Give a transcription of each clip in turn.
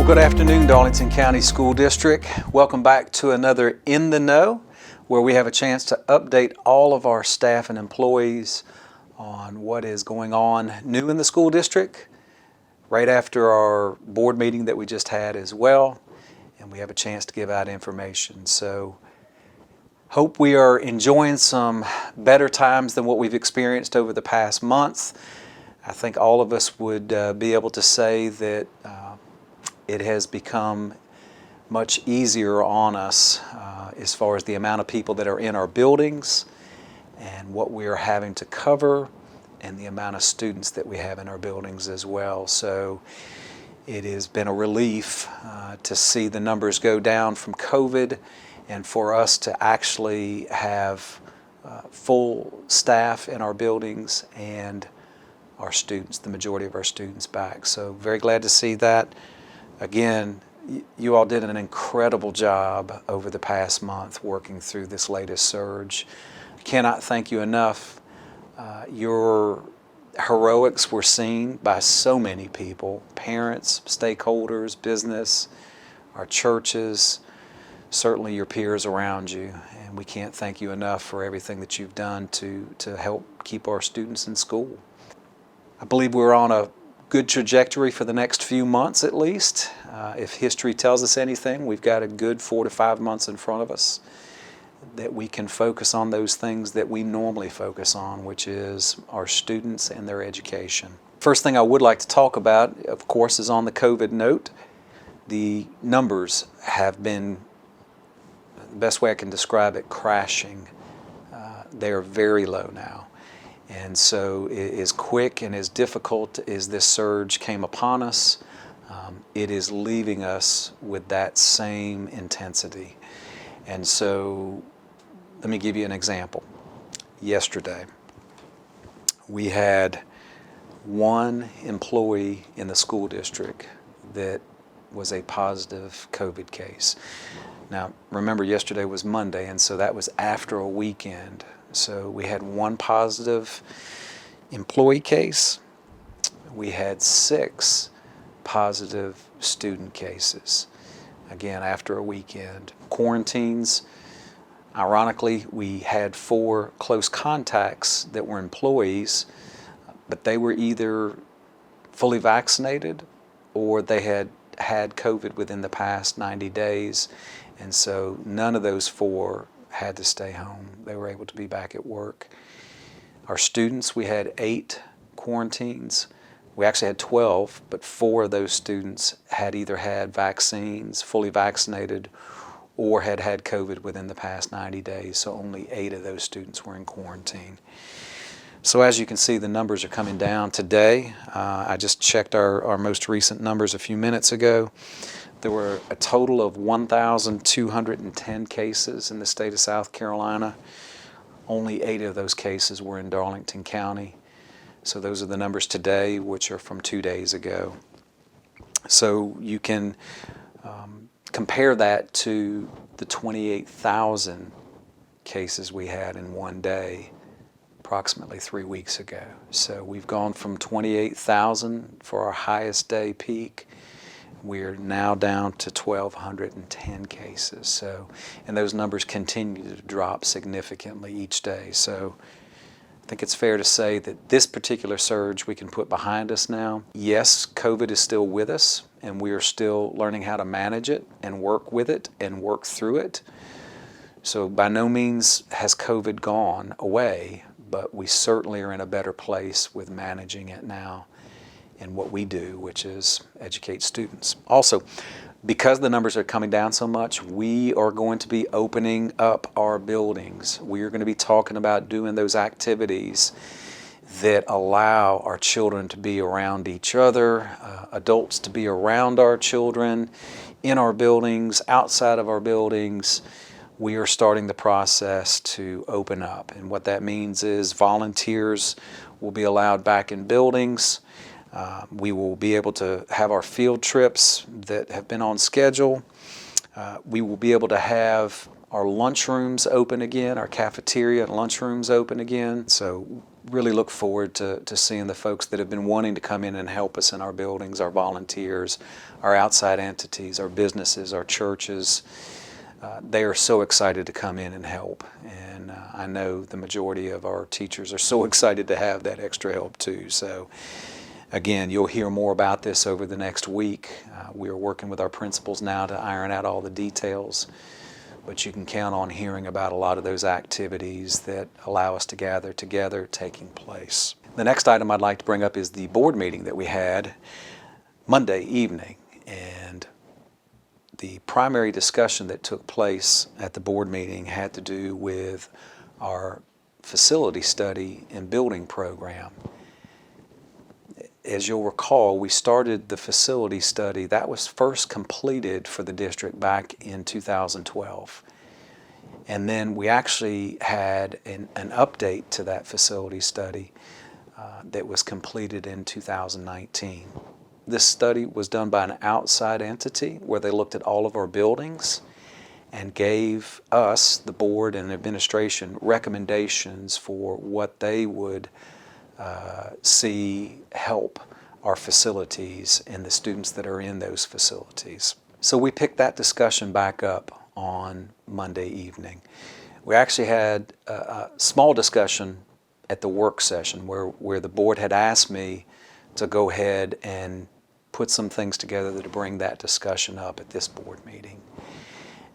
Well, good afternoon, Darlington County School District. Welcome back to another In the Know, where we have a chance to update all of our staff and employees on what is going on new in the school district, right after our board meeting that we just had as well, and we have a chance to give out information. So, hope we are enjoying some better times than what we've experienced over the past month. I think all of us would be able to say that it has become much easier on us as far as the amount of people that are in our buildings and what we are having to cover and the amount of students that we have in our buildings as well. So it has been a relief to see the numbers go down from COVID and for us to actually have full staff in our buildings and our students, the majority of our students back. So very glad to see that. Again, you all did an incredible job over the past month working through this latest surge. I cannot thank you enough. Your heroics were seen by so many people, parents, stakeholders, business, our churches, certainly your peers around you. And we can't thank you enough for everything that you've done to help keep our students in school. I believe we're on a good trajectory for the next few months at least. If history tells us anything, we've got a good 4 to 5 months in front of us that we can focus on those things that we normally focus on, which is our students and their education. First thing I would like to talk about, of course, is on the COVID note. The numbers have been, the best way I can describe it, crashing. They are very low now. And so as quick and as difficult as this surge came upon us, it is leaving us with that same intensity. And so let me give you an example. Yesterday, we had one employee in the school district that was a positive COVID case. Now, remember, yesterday was Monday, and so that was after a weekend. So we had one positive employee case. We had 6 positive student cases, again, after a weekend. Quarantines, ironically, we had 4 close contacts that were employees, but they were either fully vaccinated or they had had COVID within the past 90 days, and so none of those 4 had to stay home. They were able to be back at work. Our students, we had 8 quarantines. We actually had 12, but 4 of those students had either had vaccines, fully vaccinated, or had had COVID within the past 90 days, so only 8 of those students were in quarantine. So as you can see, the numbers are coming down today. I just checked our most recent numbers a few minutes ago. There were a total of 1,210 cases in the state of South Carolina. Only 8 of those cases were in Darlington County. So those are the numbers today, which are from 2 days ago. So you can compare that to the 28,000 cases we had in one day approximately 3 weeks ago. So we've gone from 28,000 for our highest day peak. We're now down to 1,210 cases. So, and those numbers continue to drop significantly each day. So I think it's fair to say that this particular surge we can put behind us now. Yes, COVID is still with us, and we are still learning how to manage it and work with it and work through it. So by no means has COVID gone away, but we certainly are in a better place with managing it now in what we do, which is educate students. Also, because the numbers are coming down so much, we are going to be opening up our buildings. We are going to be talking about doing those activities that allow our children to be around each other, adults to be around our children, in our buildings, outside of our buildings. We are starting the process to open up. And what that means is volunteers will be allowed back in buildings. We will be able to have our field trips that have been on schedule. We will be able to have our lunchrooms open again, our cafeteria and lunchrooms open again. So really look forward to seeing the folks that have been wanting to come in and help us in our buildings, our volunteers, our outside entities, our businesses, our churches. They are so excited to come in and help, and I know the majority of our teachers are so excited to have that extra help too. So again, you'll hear more about this over the next week. We are working with our principals now to iron out all the details, but you can count on hearing about a lot of those activities that allow us to gather together taking place. The next item I'd like to bring up is the board meeting that we had Monday evening, and the primary discussion that took place at the board meeting had to do with our facility study and building program. As you'll recall, we started the facility study. That was first completed for the district back in 2012. And then we actually had an update to that facility study that was completed in 2019. This study was done by an outside entity where they looked at all of our buildings and gave us, the board and administration, recommendations for what they would see help our facilities and the students that are in those facilities. So we picked that discussion back up on Monday evening. We actually had a small discussion at the work session where the board had asked me to go ahead and put some things together to bring that discussion up at this board meeting.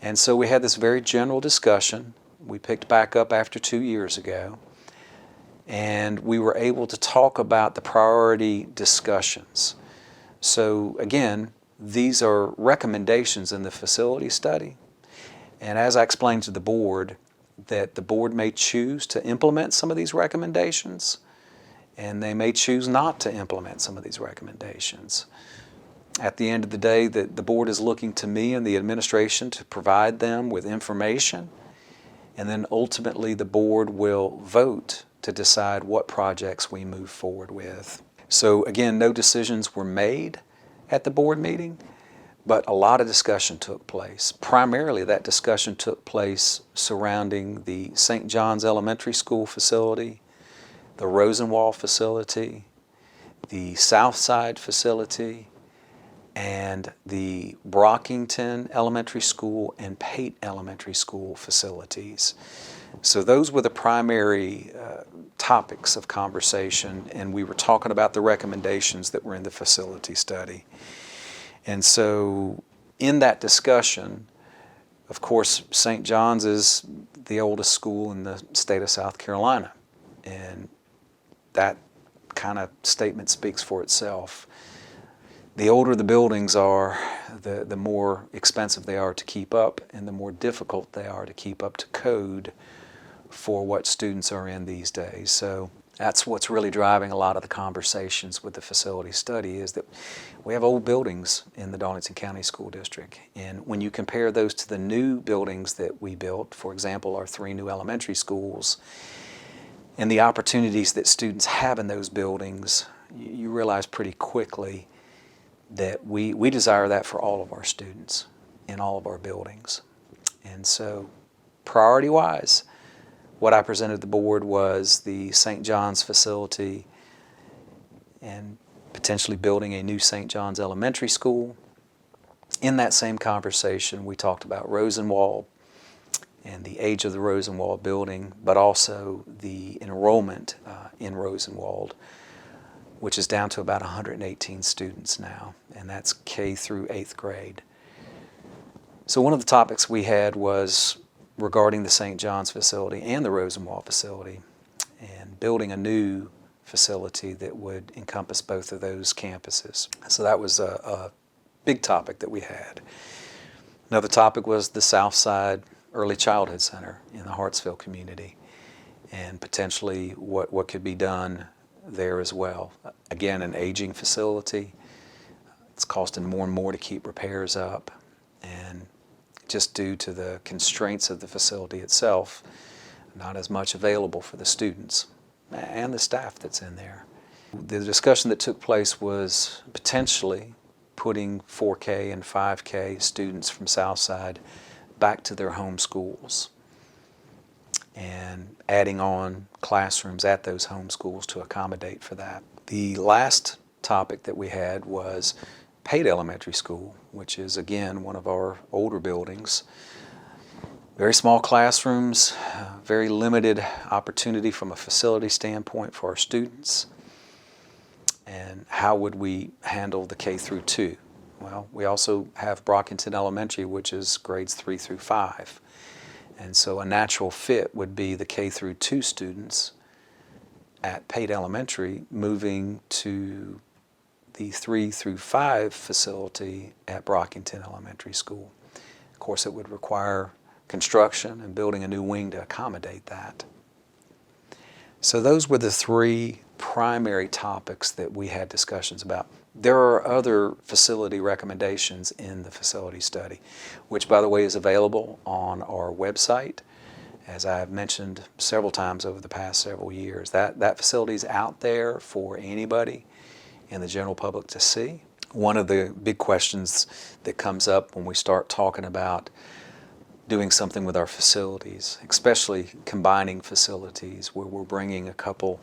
And so we had this very general discussion. We picked back up after 2 years ago, and we were able to talk about the priority discussions. So again, these are recommendations in the facility study, and as I explained to the board, that the board may choose to implement some of these recommendations, and they may choose not to implement some of these recommendations. At the end of the day, the board is looking to me and the administration to provide them with information, and then ultimately the board will vote to decide what projects we move forward with. So again, no decisions were made at the board meeting, but a lot of discussion took place. Primarily that discussion took place surrounding the St. John's Elementary School facility, the Rosenwald facility, the Southside facility, and the Brockington Elementary School and Pate Elementary School facilities. So those were the primary topics of conversation, and we were talking about the recommendations that were in the facility study. And so in that discussion, of course, St. John's is the oldest school in the state of South Carolina, and that kind of statement speaks for itself. The older the buildings are, the more expensive they are to keep up, and the more difficult they are to keep up to code for what students are in these days. So that's what's really driving a lot of the conversations with the facility study, is that we have old buildings in the Darlington County School District. And when you compare those to the new buildings that we built, for example, our 3 new elementary schools, and the opportunities that students have in those buildings, you realize pretty quickly that we desire that for all of our students in all of our buildings. And so priority-wise, what I presented the board was the St. John's facility and potentially building a new St. John's Elementary School. In that same conversation, we talked about Rosenwald and the age of the Rosenwald building, but also the enrollment in Rosenwald, which is down to about 118 students now, and that's K through 8th grade. So one of the topics we had was regarding the St. John's facility and the Rosenwald facility, and building a new facility that would encompass both of those campuses. So that was a big topic that we had. Another topic was the Southside Early Childhood Center in the Hartsville community, and potentially what could be done there as well. Again, an aging facility. It's costing more and more to keep repairs up, and just due to the constraints of the facility itself, not as much available for the students and the staff that's in there. The discussion that took place was potentially putting 4K and 5K students from Southside back to their home schools. and adding on classrooms at those home schools to accommodate for that. The last topic that we had was Pate Elementary School, which is again one of our older buildings. Very small classrooms, very limited opportunity from a facility standpoint for our students. And how would we handle the K through 2? Well, we also have Brockington Elementary, which is grades 3 through 5. And so a natural fit would be the K through 2 students at Pate Elementary moving to the 3 through 5 facility at Brockington Elementary School. Of course, it would require construction and building a new wing to accommodate that. So those were the three primary topics that we had discussions about. There are other facility recommendations in the facility study, which by the way is available on our website. As I've mentioned several times over the past several years, that facility is out there for anybody in the general public to see. One of the big questions that comes up when we start talking about doing something with our facilities, especially combining facilities where we're bringing a couple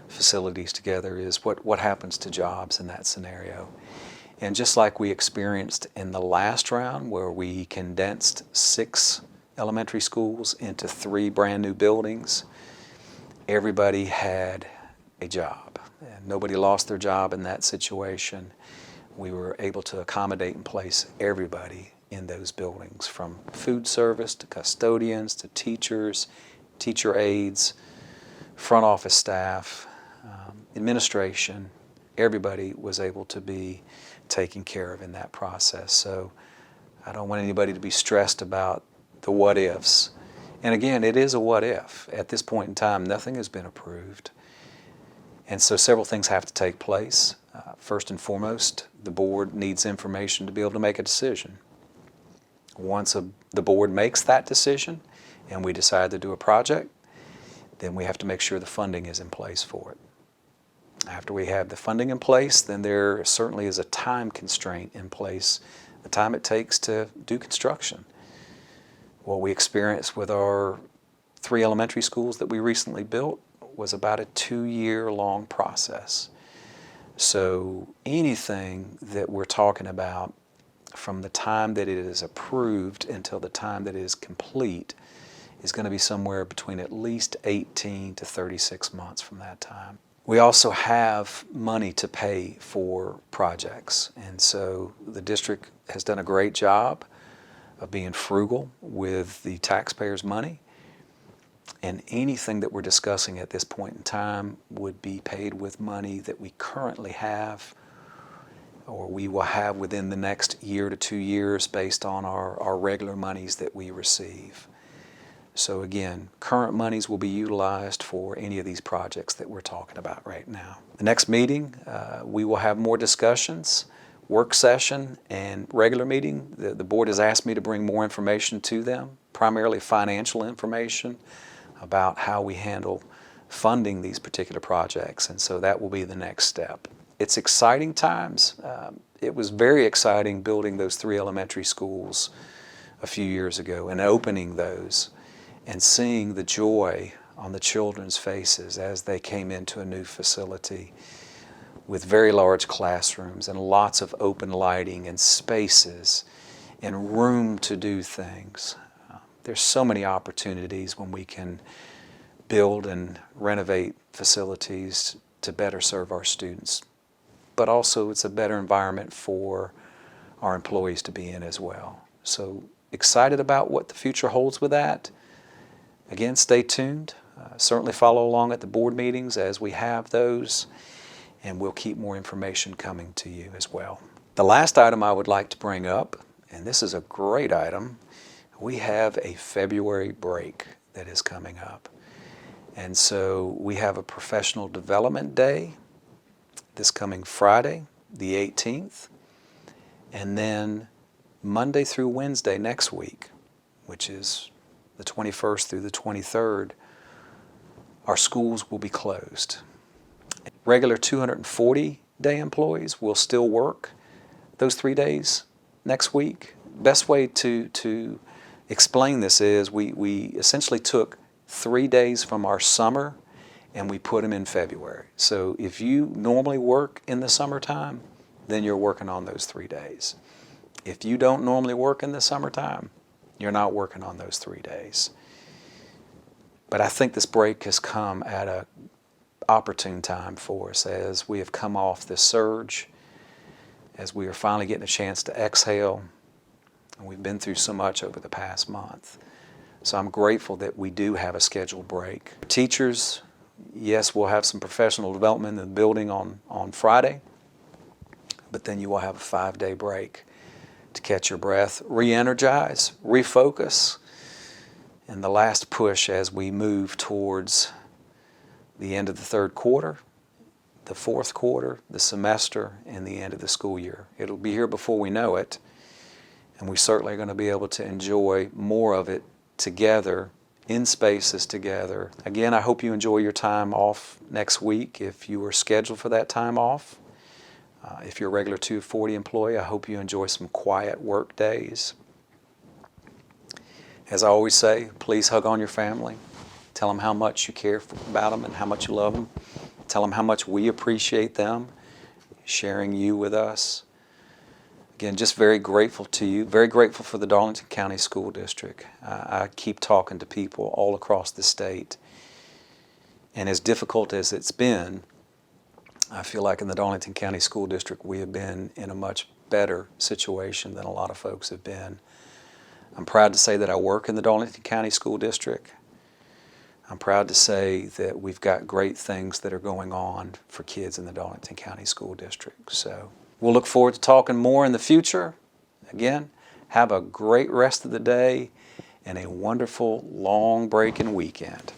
facilities together, is what happens to jobs in that scenario. And just like we experienced in the last round where we condensed 6 elementary schools into 3 brand new buildings, everybody had a job. And nobody lost their job in that situation. We were able to accommodate and place everybody in those buildings, from food service to custodians to teachers, teacher aides, front office staff, administration. Everybody was able to be taken care of in that process. So I don't want anybody to be stressed about the what ifs. And again, it is a what if. At this point in time, nothing has been approved. And so several things have to take place. First and foremost, the board needs information to be able to make a decision. Once the board makes that decision and we decide to do a project, then we have to make sure the funding is in place for it. After we have the funding in place, then there certainly is a time constraint in place, the time it takes to do construction. What we experienced with our 3 elementary schools that we recently built was about a 2-year-long process. So anything that we're talking about from the time that it is approved until the time that it is complete is going to be somewhere between at least 18 to 36 months from that time. We also have money to pay for projects, and so the district has done a great job of being frugal with the taxpayers' money, and anything that we're discussing at this point in time would be paid with money that we currently have or we will have within the next year to 2 years based on our regular monies that we receive. So again, current monies will be utilized for any of these projects that we're talking about right now. The next meeting, we will have more discussions, work session and regular meeting. The board has asked me to bring more information to them, primarily financial information about how we handle funding these particular projects, and so that will be the next step. It's exciting times. It was very exciting building those 3 elementary schools a few years ago and opening those and seeing the joy on the children's faces as they came into a new facility with very large classrooms and lots of open lighting and spaces and room to do things. There's so many opportunities when we can build and renovate facilities to better serve our students. But also it's a better environment for our employees to be in as well. So excited about what the future holds with that. Again, stay tuned. Certainly follow along at the board meetings as we have those, and we'll keep more information coming to you as well. The last item I would like to bring up, and this is a great item, we have a February break that is coming up. And so we have a professional development day this coming Friday, the 18th, and then Monday through Wednesday next week, which is the 21st through the 23rd, our schools will be closed. Regular 240-day employees will still work those 3 days next week. Best way to explain this is we essentially took 3 days from our summer, and we put them in February. So if you normally work in the summertime, then you're working on those 3 days. If you don't normally work in the summertime, you're not working on those 3 days. But I think this break has come at an opportune time for us as we have come off this surge, as we are finally getting a chance to exhale. And we've been through so much over the past month. So I'm grateful that we do have a scheduled break. Teachers, yes, we'll have some professional development in the building on Friday, but then you will have a 5-day break to catch your breath, re-energize, refocus, and the last push as we move towards the end of the third quarter, the fourth quarter, the semester, and the end of the school year. It'll be here before we know it, and we certainly are going to be able to enjoy more of it together, in spaces together. Again, I hope you enjoy your time off next week if you were scheduled for that time off. If you're a regular 240 employee, I hope you enjoy some quiet work days. As I always say, please hug on your family. Tell them how much you care about them and how much you love them. Tell them how much we appreciate them sharing you with us. Again, just very grateful to you, very grateful for the Darlington County School District. I keep talking to people all across the state, and as difficult as it's been, I feel like in the Darlington County School District we have been in a much better situation than a lot of folks have been. I'm proud to say that I work in the Darlington County School District. I'm proud to say that we've got great things that are going on for kids in the Darlington County School District. So we'll look forward to talking more in the future. Again, have a great rest of the day and a wonderful long break and weekend.